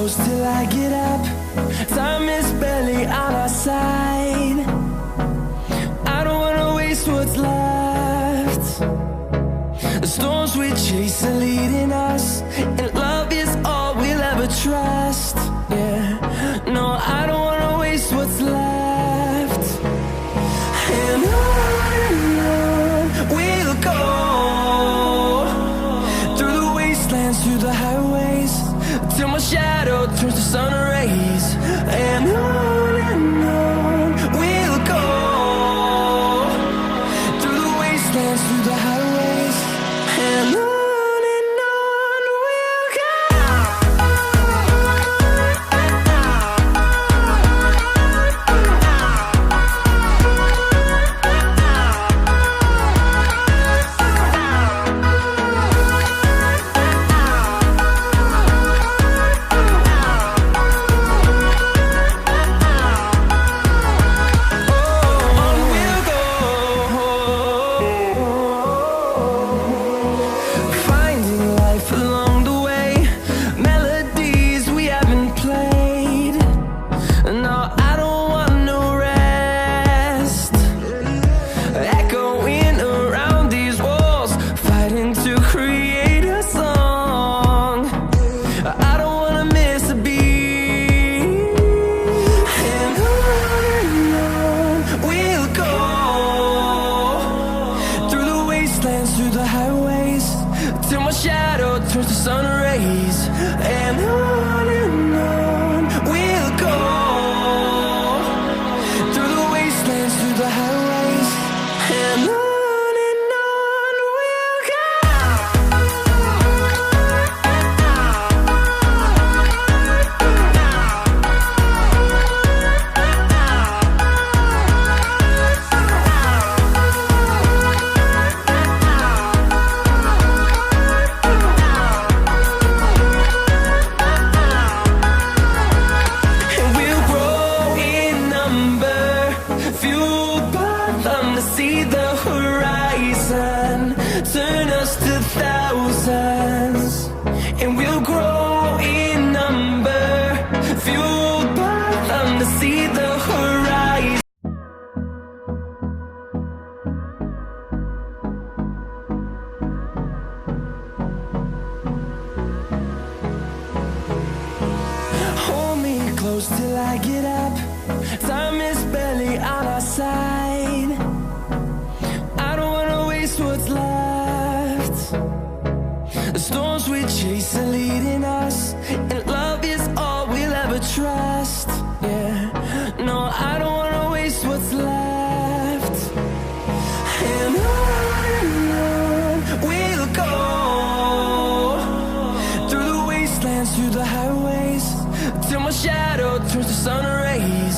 close till I get up. Time is barely on our side. I don't wanna waste what's left. The storms we chase are leading us, and love is all we'll ever trust. Yeah, no, I don't wanna waste what's left. And on we'll go, through the wastelands, through the highways, till my shadow turns to sun rays. And on we'll go, through the wastelands, through the highways, and on we'll go. Through the highways, till my shadow turns to sun rays. And on we'll go, through the wastelands, through the highways, and on we'll go. See the horizon, turn us to thousands, and we'll grow in number, fueled by them to see the horizon. Hold me close till I get up. Time is barely on our side. What's left? The storms we chase are leading us, and love is all we'll ever trust. Yeah, no, I don't wanna waste what's left. And on we'll go, through the wastelands, through the highways, till my shadow turns to sun rays.